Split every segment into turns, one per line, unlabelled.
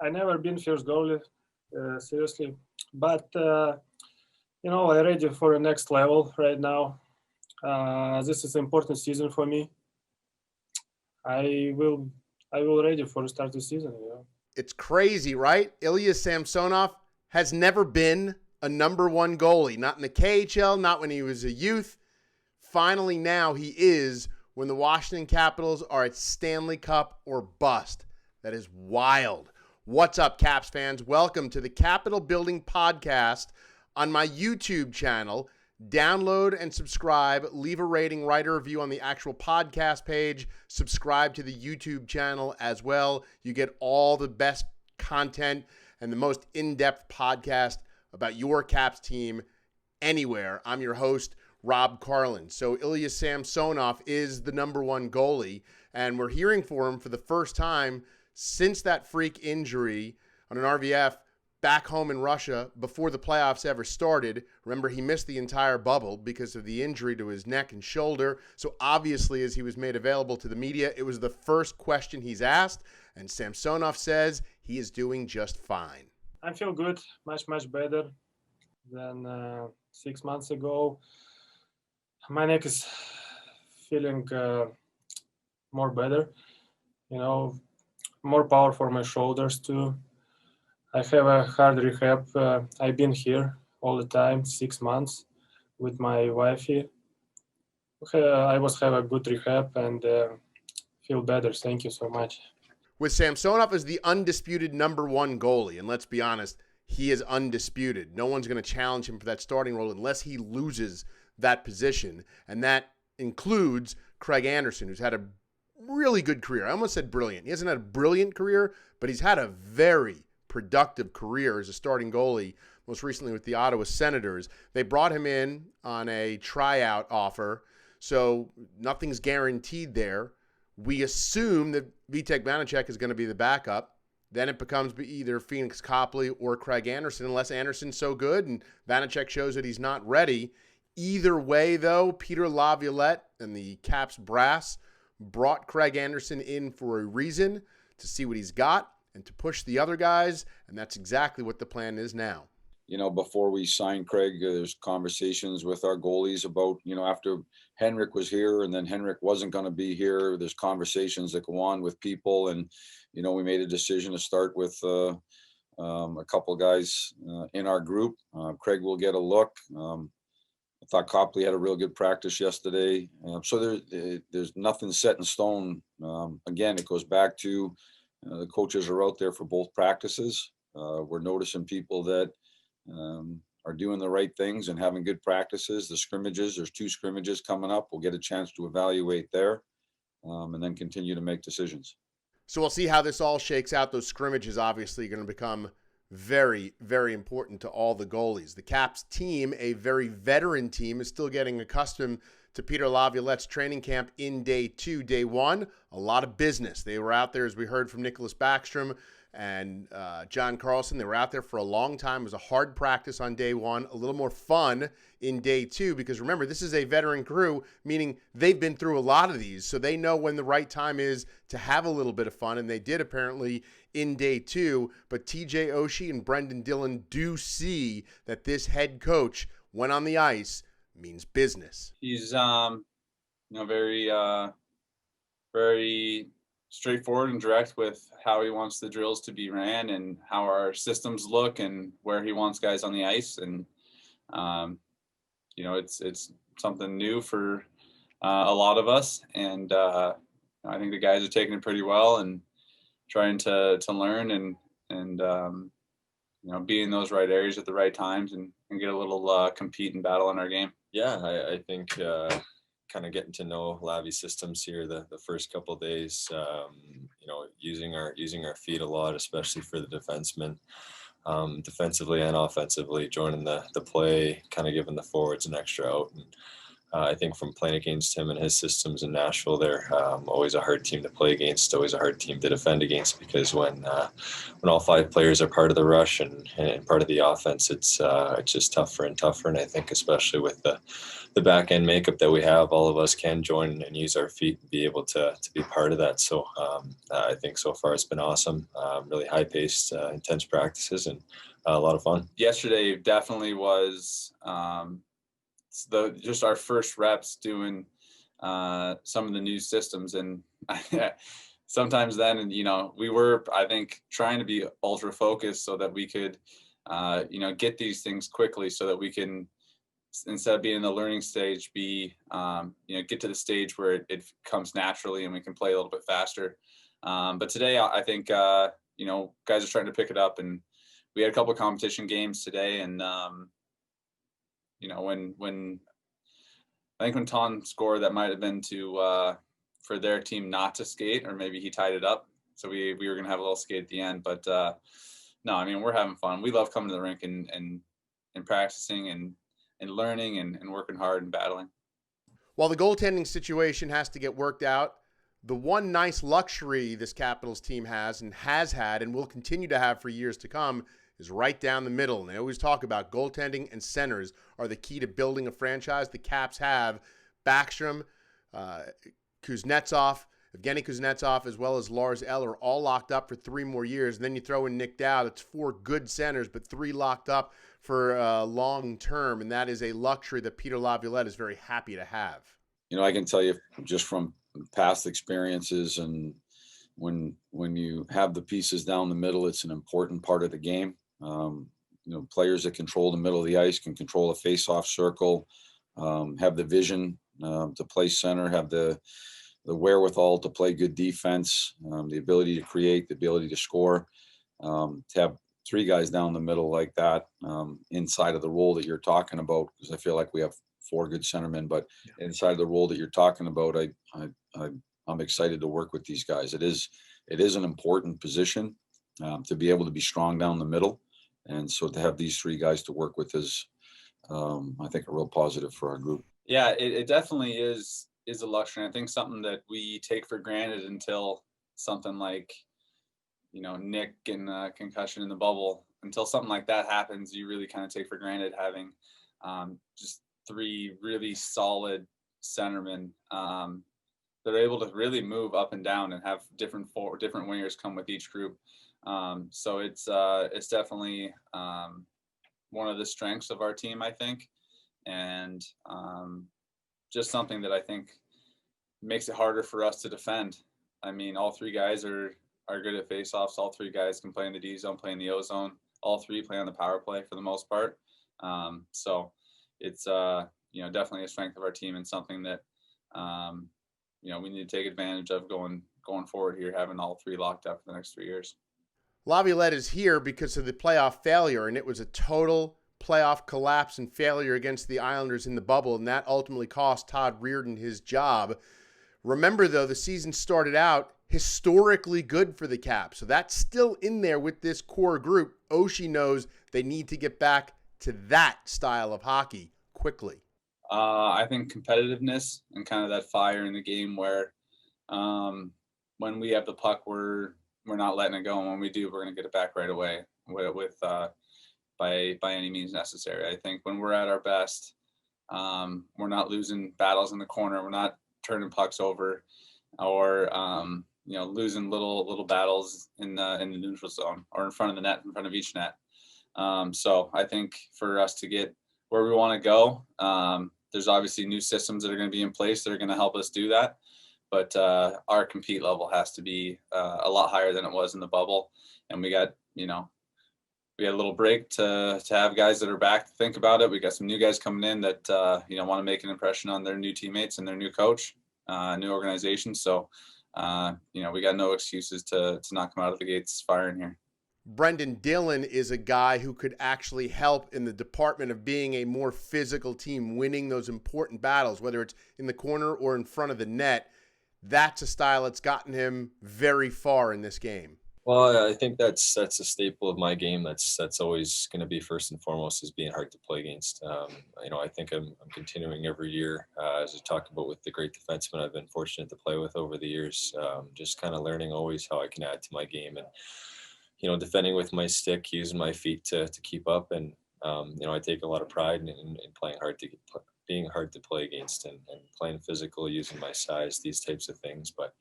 I never been first goalie, seriously, but I'm ready for the next level right now. This is an important season for me. I will ready for the start of the season.
It's crazy, right? Ilya Samsonov has never been a number one goalie, not in the KHL, not when he was a youth. Finally, now he is when the Washington Capitals are at Stanley Cup or bust. That is wild. What's up, Caps fans? Welcome to the Capitol Building Podcast on my YouTube channel. Download and subscribe. Leave a rating, write a review on the actual podcast page. Subscribe to the YouTube channel as well. You get all the best content and the most in-depth podcast about your Caps team anywhere. I'm your host, Rob Carlin. So Ilya Samsonov is the number one goalie, and we're hearing for him for the first time since that freak injury on an RVF back home in Russia before the playoffs ever started. Remember, he missed the entire bubble because of the injury to his neck and shoulder. So obviously, as he was made available to the media, it was the first question he's asked, and Samsonov says he is doing just fine.
I feel good, much better than 6 months ago. My neck is feeling more better, more power for my shoulders too. I have a hard rehab. I've been here all the time, 6 months with my wifey. I was have a good rehab and feel better. Thank you so much.
With Samsonov as the undisputed number one goalie, and let's be honest, he is undisputed. No one's going to challenge him for that starting role unless he loses that position, and that includes Craig Anderson, who's had a really good career. I almost said brilliant. He hasn't had a brilliant career, but he's had a very productive career as a starting goalie, most recently with the Ottawa Senators. They brought him in on a tryout offer, so nothing's guaranteed there. We assume that Vitek Vanacek is going to be the backup. Then it becomes either Phoenix Copley or Craig Anderson, unless Anderson's so good and Vanacek shows that he's not ready. Either way, though, Peter Laviolette and the Caps brass brought Craig Anderson in for a reason, to see what he's got and to push the other guys, and that's exactly what the plan is now.
Before we signed Craig, there's conversations with our goalies about, after Henrik was here and then Henrik wasn't going to be here, there's conversations that go on with people. And, we made a decision to start with a couple guys in our group. Craig will get a look. I thought Copley had a real good practice yesterday. So there's nothing set in stone. Again, it goes back to the coaches are out there for both practices. We're noticing people that are doing the right things and having good practices. The scrimmages, there's 2 scrimmages coming up. We'll get a chance to evaluate there and then continue to make decisions.
So we'll see how this all shakes out. Those scrimmages obviously are going to become very, very important to all the goalies. The Caps team, a very veteran team, is still getting accustomed to Peter Laviolette's training camp in day 2. Day 1, a lot of business. They were out there, as we heard from Nicholas Backstrom and John Carlson. They were out there for a long time. It was a hard practice on day 1, a little more fun in day 2, because remember, this is a veteran crew, meaning they've been through a lot of these, so they know when the right time is to have a little bit of fun, and they did apparently in day 2. But TJ Oshie and Brenden Dillon do see that this head coach, when on the ice, means business.
He's very very straightforward and direct with how he wants the drills to be ran and how our systems look and where he wants guys on the ice. And it's something new for a lot of us, and I think the guys are taking it pretty well and trying to learn and be in those right areas at the right times and get a little compete and battle in our game.
Yeah, I think kind of getting to know Lavi's systems here the first couple of days, using our feet a lot, especially for the defensemen, defensively and offensively, joining the play, kind of giving the forwards an extra out. I think from playing against him and his systems in Nashville, they're always a hard team to play against, always a hard team to defend against, because when all 5 players are part of the rush and part of the offense, it's just tougher and tougher. And I think especially with the back end makeup that we have, all of us can join and use our feet and be able to be part of that. So I think so far it's been awesome, really high paced, intense practices, and a lot of fun.
Yesterday definitely was just our first reps doing some of the new systems, and sometimes then, and we were, I think, trying to be ultra focused so that we could get these things quickly, so that we can, instead of being in the learning stage, be get to the stage where it comes naturally and we can play a little bit faster. But today I think guys are starting to pick it up, and we had a couple of competition games today, and when I think when Tom scored, that might have been for their team not to skate, or maybe he tied it up, so we were gonna have a little skate at the end. But no, I mean, we're having fun. We love coming to the rink and practicing and learning and working hard and battling.
While the goaltending situation has to get worked out, the one nice luxury this Capitals team has had and will continue to have for years to come is right down the middle. And they always talk about goaltending and centers are the key to building a franchise. The Caps have Backstrom, Kuznetsov, Evgeny Kuznetsov, as well as Lars Eller, all locked up for 3 more years. And then you throw in Nick Dowd. It's 4 good centers, but 3 locked up for long term. And that is a luxury that Peter Laviolette is very happy to have.
I can tell you just from past experiences, and when you have the pieces down the middle, it's an important part of the game. Players that control the middle of the ice can control a face-off circle, have the vision to play center, have the wherewithal to play good defense, the ability to create, the ability to score. To have 3 guys down the middle like that, inside of the role that you're talking about, because I feel like we have 4 good centermen, but inside of the role that you're talking about, I'm excited to work with these guys. It is an important position to be able to be strong down the middle, and so to have these 3 guys to work with is, I think, a real positive for our group.
Yeah, it definitely is a luxury. I think something that we take for granted until something like, Nick getting a concussion in the bubble, until something like that happens, you really kind of take for granted having just 3 really solid centermen that are able to really move up and down and have different wingers come with each group. So it's definitely one of the strengths of our team, I think, and just something that I think makes it harder for us to defend. I mean, all 3 guys are good at faceoffs. All 3 guys can play in the D zone, play in the O zone. All 3 play on the power play for the most part. So it's definitely a strength of our team, and something that we need to take advantage of going forward here, having all 3 locked up for the next 3 years.
Laviolette is here because of the playoff failure, and it was a total playoff collapse and failure against the Islanders in the bubble, and that ultimately cost Todd Reirden his job. Remember, though, the season started out historically good for the Caps, so that's still in there with this core group. Oshie knows they need to get back to that style of hockey quickly.
I think competitiveness and kind of that fire in the game where when we have the puck, we're not letting it go, and when we do, we're going to get it back right away with by any means necessary. I think when we're at our best, we're not losing battles in the corner. We're not turning pucks over, or losing little battles in the neutral zone or in front of the net, in front of each net. So I think for us to get where we want to go, there's obviously new systems that are going to be in place that are going to help us do that. But our compete level has to be a lot higher than it was in the bubble. And we got a little break to have guys that are back to think about it. We got some new guys coming in that want to make an impression on their new teammates and their new coach, new organization. So we got no excuses to not come out of the gates firing here.
Brenden Dillon is a guy who could actually help in the department of being a more physical team, winning those important battles, whether it's in the corner or in front of the net. That's a style that's gotten him very far in this game.
Well, I think that's a staple of my game. That's always going to be first and foremost, is being hard to play against. I think I'm continuing every year, as we talk about with the great defensemen I've been fortunate to play with over the years. Just kind of learning always how I can add to my game, and defending with my stick, using my feet to keep up. And I take a lot of pride in playing hard to being hard to play against, and playing physical, using my size, these types of things. But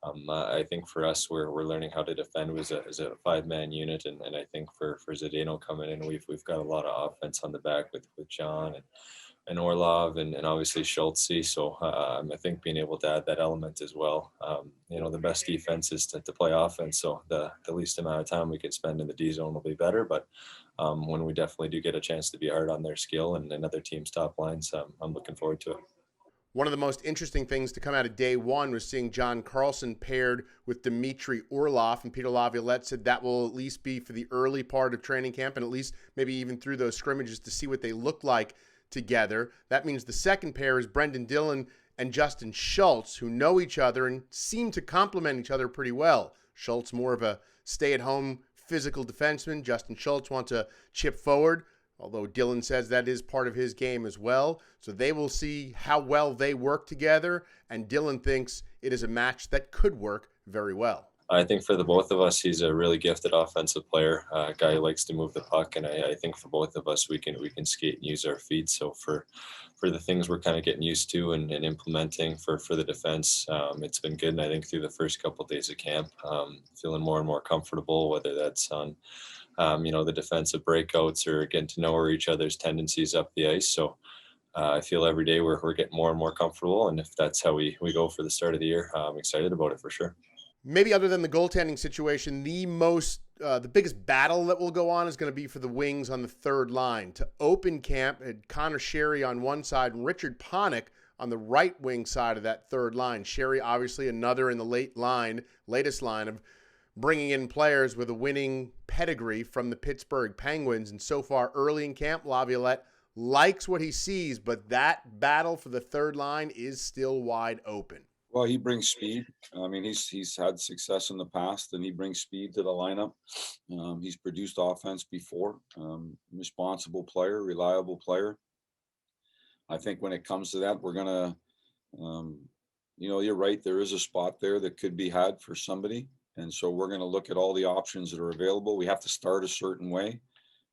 I think for us, we're learning how to defend as a 5-man unit, and I think for Zdeno coming in, we've got a lot of offense on the back with John and Orlov and obviously Schultz. So I think being able to add that element as well. The best defense is to play offense. So the least amount of time we could spend in the D zone will be better. But when we definitely do get a chance to be hard on their skill and other teams' top lines, I'm looking forward to it.
One of the most interesting things to come out of day one was seeing John Carlson paired with Dmitry Orlov, and Peter Laviolette said that will at least be for the early part of training camp, and at least maybe even through those scrimmages to see what they look like together. That means the second pair is Brenden Dillon and Justin Schultz, who know each other and seem to complement each other pretty well. Schultz more of a stay-at-home physical defenseman. Justin Schultz wants to chip forward, although Dillon says that is part of his game as well. So they will see how well they work together, and Dillon thinks it is a match that could work very well.
I think for the both of us, he's a really gifted offensive player, a guy who likes to move the puck, and I think for both of us, we can skate and use our feet. So for the things we're kind of getting used to and implementing for the defense, it's been good. And I think through the first couple of days of camp, feeling more and more comfortable, whether that's on the defensive breakouts or getting to know each other's tendencies up the ice. So I feel every day we're getting more and more comfortable, and if that's how we go for the start of the year, I'm excited about it for sure.
Maybe other than the goaltending situation, the biggest battle that will go on is going to be for the wings on the third line. To open camp, had Connor Sherry on one side and Richard Panik on the right wing side of that third line. Sherry, obviously another in the latest line of bringing in players with a winning pedigree from the Pittsburgh Penguins. And so far early in camp, Laviolette likes what he sees, but that battle for the third line is still wide open.
Well, he brings speed. I mean, he's had success in the past, and he brings speed to the lineup. He's produced offense before. Responsible player, reliable player. I think when it comes to that, we're gonna, you're right. There is a spot there that could be had for somebody, and so we're gonna look at all the options that are available. We have to start a certain way,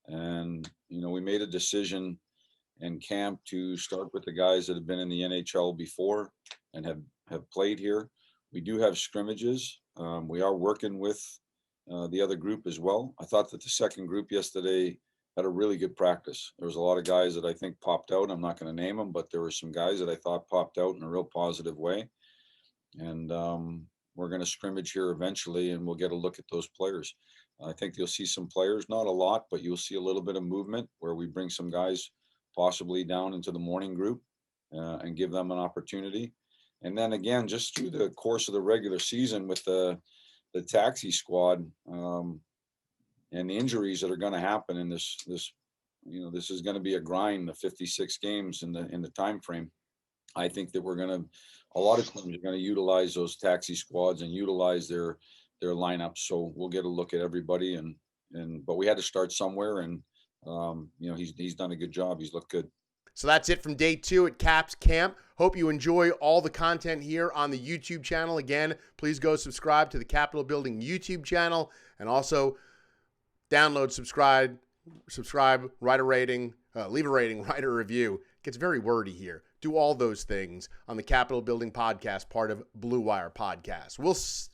and we made a decision in camp to start with the guys that have been in the NHL before and have played here. We do have scrimmages. We are working with the other group as well. I thought that the second group yesterday had a really good practice. There was a lot of guys that I think popped out. I'm not going to name them, but there were some guys that I thought popped out in a real positive way. And we're going to scrimmage here eventually, and we'll get a look at those players. I think you'll see some players, not a lot, but you'll see a little bit of movement where we bring some guys possibly down into the morning group and give them an opportunity. And then again, just through the course of the regular season with the taxi squad and the injuries that are going to happen in this is going to be a grind, the 56 games in the time frame. I think that a lot of teams are going to utilize those taxi squads and utilize their lineups. So we'll get a look at everybody, but we had to start somewhere, and he's done a good job. He's looked good.
So that's it from day 2 at Caps Camp. Hope you enjoy all the content here on the YouTube channel. Again, please go subscribe to the Capitol Building YouTube channel, and also download, subscribe, write a rating, leave a rating, write a review. It gets very wordy here. Do all those things on the Capitol Building podcast, part of Blue Wire Podcast.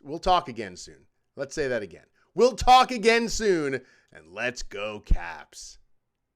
We'll talk again soon. Let's say that again. We'll talk again soon, and let's go Caps.